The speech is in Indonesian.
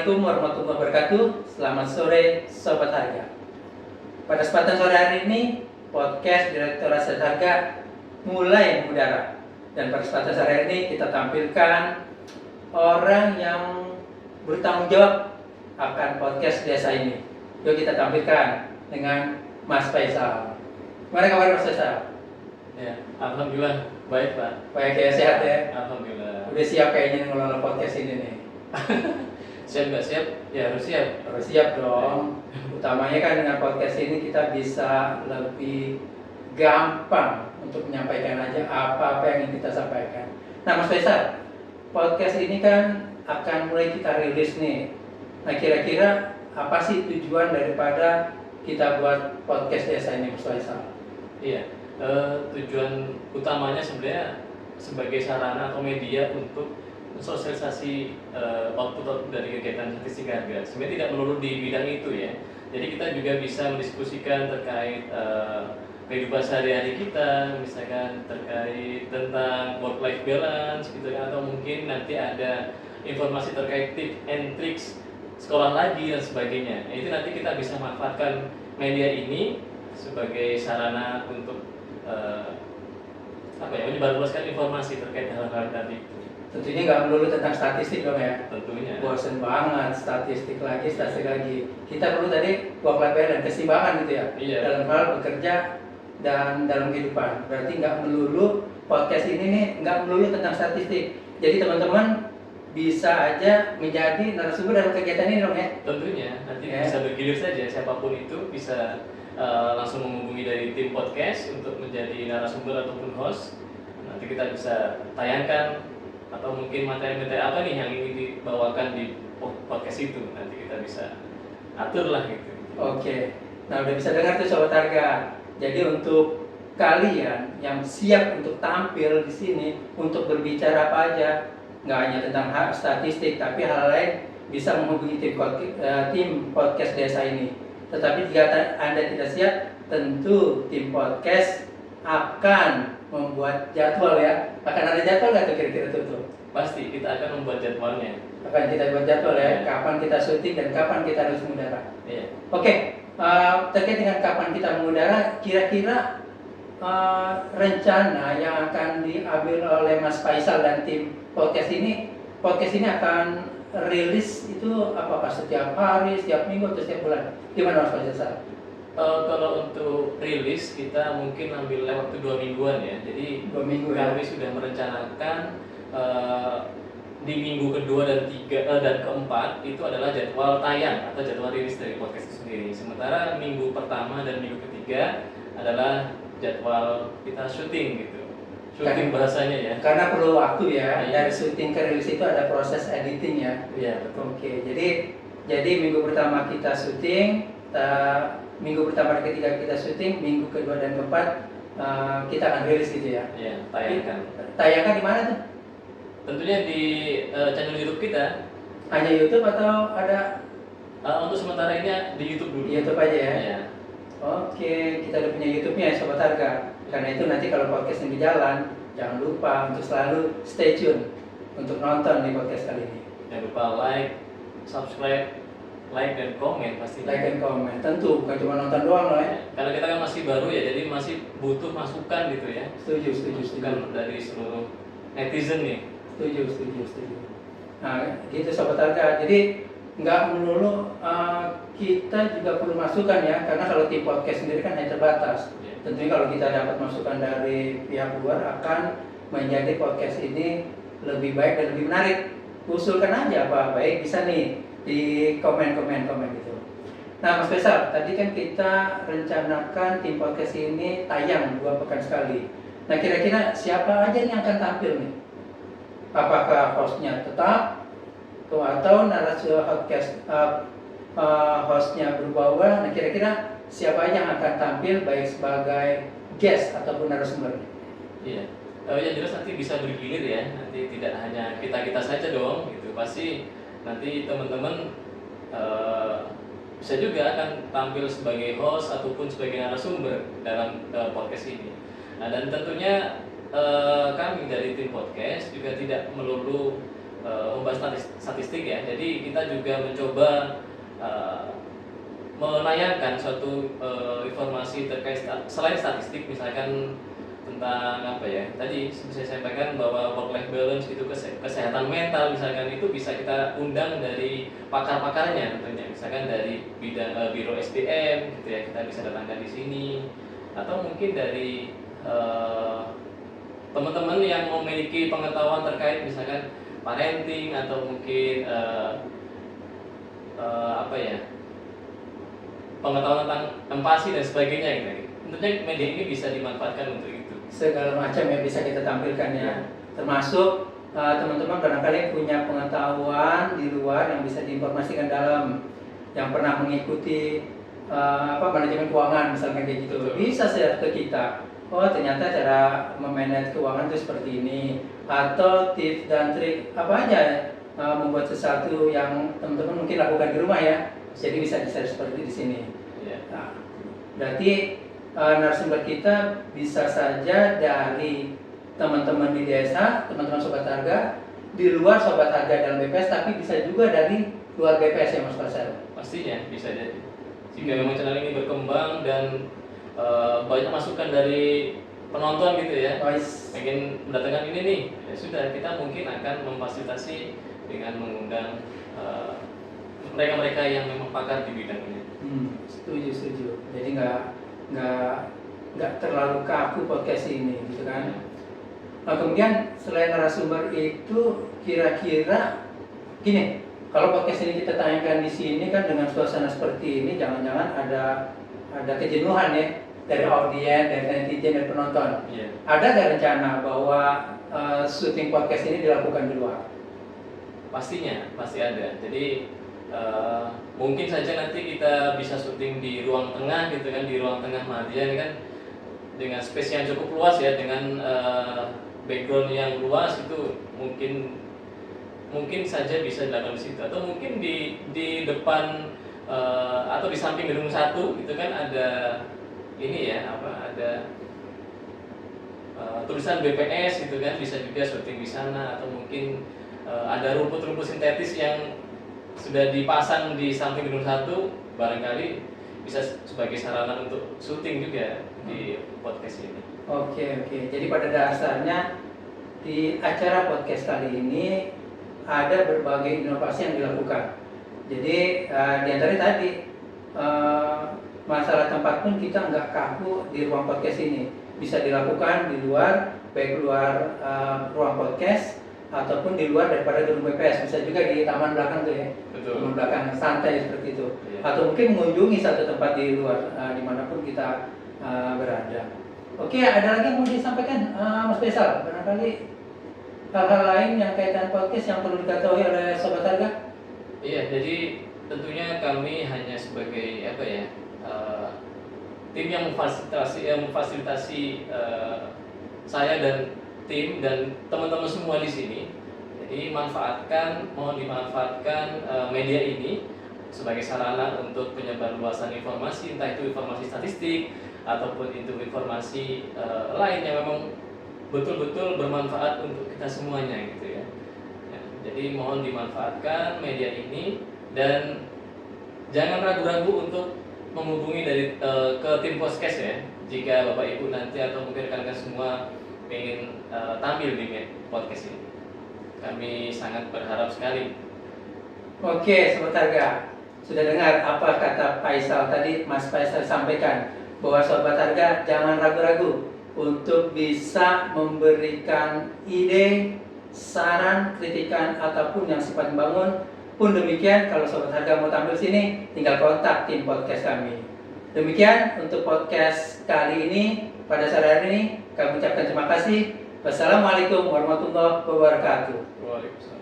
Assalamualaikum warahmatullahi wabarakatuh. Selamat sore Sobat Harga. Pada kesempatan sore hari ini, podcast Direktur Aset Harga mulai mengudara. Dan pada kesempatan sore hari ini kita tampilkan orang yang bertanggung jawab akan podcast desa ini. Yuk kita tampilkan dengan Mas Faisal. Gimana kabar Mas Faisal? Ya, alhamdulillah baik Pak. Baik ya, sehat ya? Alhamdulillah. Udah siap kayaknya ngelola podcast ini nih. Siap nggak siap? Ya harus siap. Harus siap dong. Utamanya kan dengan podcast ini kita bisa lebih gampang untuk menyampaikan aja apa-apa yang ingin kita sampaikan. Nah Mas Faisal, podcast ini kan akan mulai kita rilis nih. Nah kira-kira apa sih tujuan daripada kita buat podcast desa ini Mas Faisal? Iya, tujuan utamanya sebenarnya sebagai sarana atau media untuk sosialisasi output dari kegiatan statistik harga. Sebenarnya tidak melulu di bidang itu ya. Jadi kita juga bisa mendiskusikan terkait kehidupan sehari-hari kita, misalkan terkait tentang work-life balance gitu ya, atau mungkin nanti ada informasi terkait tips and tricks sekolah lagi dan sebagainya. Itu nanti kita bisa manfaatkan media ini sebagai sarana untuk menyebarluaskan informasi terkait hal-hal tadi. Tentunya nggak melulu tentang statistik dong ya. Tentunya. Bosen banget, statistik lagi. Kita perlu tadi work-life balance, keseimbangan gitu ya. Iya. Dalam hal bekerja dan dalam kehidupan. Berarti nggak melulu podcast ini nih nggak melulu tentang statistik. Jadi teman-teman bisa aja menjadi narasumber dalam kegiatan ini dong ya. Tentunya nanti Ya. bisa bergilir saja siapapun itu bisa langsung menghubungi dari tim podcast untuk menjadi narasumber ataupun host. Nanti kita bisa tayangkan atau mungkin materi-materi apa nih yang ingin dibawakan di podcast itu, nanti kita bisa atur lah gitu. Oke, nah udah bisa dengar tuh Sobat Harga. Jadi untuk kalian yang siap untuk tampil di sini untuk berbicara apa aja, nggak hanya tentang hak statistik, tapi hal lain bisa menghubungi tim podcast desa ini. Tetapi jika Anda tidak siap, tentu tim podcast akan membuat jadwal ya. Akan ada jadwal nggak tuh kira-kira tuh? Pasti kita akan membuat jadwalnya. Akan kita buat jadwal ya, Ya. kapan kita syuting dan kapan kita harus mengudara. Iya. Oke, terkait dengan kapan kita mengudara, kira-kira rencana yang akan diambil oleh Mas Faisal dan tim podcast ini akan rilis itu apakah setiap hari, setiap minggu, atau setiap bulan? Gimana Mas Faisal? Kalau untuk rilis kita mungkin ambil waktu 2 mingguan ya. Jadi 2 minggu ya? kami sudah merencanakan di minggu kedua dan keempat itu adalah jadwal tayang atau jadwal rilis dari podcast itu sendiri. Sementara minggu pertama dan minggu ketiga adalah jadwal kita syuting gitu. Syuting bahasanya ya. Karena perlu waktu ya, Iya. dari syuting ke rilis itu ada proses editing ya. Iya betul. Oke, jadi minggu pertama kita syuting, minggu pertama dan ketiga kita syuting, minggu kedua dan keempat kita akan rilis gitu ya. Iya, tayangkan. Tayangkan di mana tuh? Tentunya di channel YouTube kita. Hanya YouTube atau ada Untuk sementara ini di YouTube dulu. di YouTube aja ya? Iya. Oke, kita udah punya YouTube-nya ya Sobat Harga. Karena itu nanti kalau podcast ini jalan, jangan lupa untuk selalu stay tune untuk nonton di podcast kali ini. Jangan lupa subscribe, like dan komen pastinya. Like dan komen, tentu bukan cuma nonton doang loh ya. Karena kita kan masih baru ya, jadi masih butuh masukan gitu ya. Setuju. Masukan dari seluruh netizen nih. Setuju. Nah, gitu Sobat Harga. Jadi nggak melulu kita juga perlu masukan ya, karena kalau tim podcast sendiri kan hanya terbatas. Ya. Tentunya kalau kita dapat masukan dari pihak luar akan menjadi podcast ini lebih baik dan lebih menarik. Usulkan aja apa baik bisa nih di komen gitu. Nah Mas Faisal, tadi kan kita rencanakan tim podcast ini tayang 2 pekan sekali. Nah kira-kira siapa aja nih yang akan tampil nih? Apakah hostnya tetap atau narasumber hostnya berubah-ubah? Nah kira-kira siapa aja yang akan tampil baik sebagai guest ataupun narasumber? Iya. Yang jelas nanti bisa bergilir ya. Nanti tidak hanya kita saja dong gitu. Pasti nanti teman-teman bisa juga akan tampil sebagai host ataupun sebagai narasumber dalam podcast ini. Nah, dan tentunya kami dari tim podcast juga tidak melulu membahas statistik ya. Jadi kita juga mencoba menayangkan suatu informasi terkait selain statistik, misalkan tentang apa ya, tadi saya sampaikan bahwa work life balance itu kesehatan mental, misalkan itu bisa kita undang dari pakar-pakarnya tentunya, misalkan dari bidang biro SDM gitu ya, kita bisa datangkan di sini, atau mungkin dari teman-teman yang memiliki pengetahuan terkait misalkan parenting, atau mungkin apa ya, pengetahuan tentang empati dan sebagainya gitu. Tentunya media ini bisa dimanfaatkan untuk itu. Segala macam yang bisa kita tampilkan ya, termasuk teman-teman barangkali punya pengetahuan di luar yang bisa diinformasikan dalam, yang pernah mengikuti manajemen keuangan misalnya kayak gitu. Betul. Bisa share ke kita, oh ternyata cara memanage keuangan itu seperti ini, atau tips dan trik apa aja membuat sesuatu yang teman-teman mungkin lakukan di rumah ya, jadi bisa di-share seperti di sini. Ya. Nah, berarti narasumber kita bisa saja dari teman-teman di desa, teman-teman Sobat Harga, di luar Sobat Harga dalam BPS, tapi bisa juga dari luar BPS ya Mas Faisal. Pastinya bisa jadi. Jika memang channel ini berkembang dan banyak masukan dari penonton gitu ya, pengen mendatangkan ini nih, ya sudah, kita mungkin akan memfasilitasi dengan mengundang mereka-mereka yang memang pakar di bidang ini. Setuju. Jadi nggak terlalu kaku podcast ini gitu kan. Nah, kemudian selain narasumber itu, kira-kira gini, kalau podcast ini kita tayangkan di sini kan dengan suasana seperti ini, jangan-jangan ada kejenuhan ya dari audiens, dari netizen, dari penonton. Iya. Ada nggak rencana bahwa syuting podcast ini dilakukan di luar? Pastinya, pasti ada. Jadi mungkin saja nanti kita bisa syuting di ruang tengah gitu kan, di ruang tengah Madya ini kan dengan space yang cukup luas ya, dengan background yang luas, itu mungkin saja bisa dilakukan di situ, atau mungkin di depan atau di samping gedung 1 gitu kan ada ini ya, ada tulisan BPS gitu kan, bisa juga syuting di sana, atau mungkin ada rumput-rumput sintetis yang sudah dipasang di samping gedung 1, barangkali bisa sebagai sarana untuk syuting juga di podcast ini. Oke. Jadi pada dasarnya di acara podcast kali ini ada berbagai inovasi yang dilakukan. Jadi di antaranya tadi masalah tempat pun kita nggak kaku di ruang podcast ini, bisa dilakukan di luar, baik luar ruang podcast ataupun di luar daripada gedung BPS, bisa juga di taman belakang tuh ya. Betul. Taman belakang santai seperti itu. Iya. Atau mungkin mengunjungi satu tempat di luar dimanapun kita berada. Oke, ada lagi yang mau disampaikan Mas Faisal? Barangkali hal-hal lain yang kaitan podcast yang perlu diketahui oleh Sobat Harga? Iya, jadi tentunya kami hanya sebagai apa ya, tim yang memfasilitasi saya dan tim dan teman-teman semua di sini. Jadi mohon dimanfaatkan media ini sebagai sarana untuk penyebarluasan informasi, entah itu informasi statistik ataupun itu informasi lain yang memang betul-betul bermanfaat untuk kita semuanya gitu ya. Jadi mohon dimanfaatkan media ini, dan jangan ragu-ragu untuk menghubungi ke tim podcast ya, jika Bapak Ibu nanti atau mungkin rekan-rekan semua ingin tampil di podcast ini. Kami sangat berharap sekali. Oke, Sobat Harga, sudah dengar apa kata Faisal tadi, Mas Faisal sampaikan bahwa Sobat Harga jangan ragu-ragu untuk bisa memberikan ide, saran, kritikan ataupun yang sifat membangun. Pun demikian, kalau Sobat Harga mau tampil sini, tinggal kontak tim podcast kami. Demikian untuk podcast kali ini. Pada sore hari ini kami ucapkan terima kasih. Wassalamualaikum warahmatullahi wabarakatuh. Waalaikumsalam.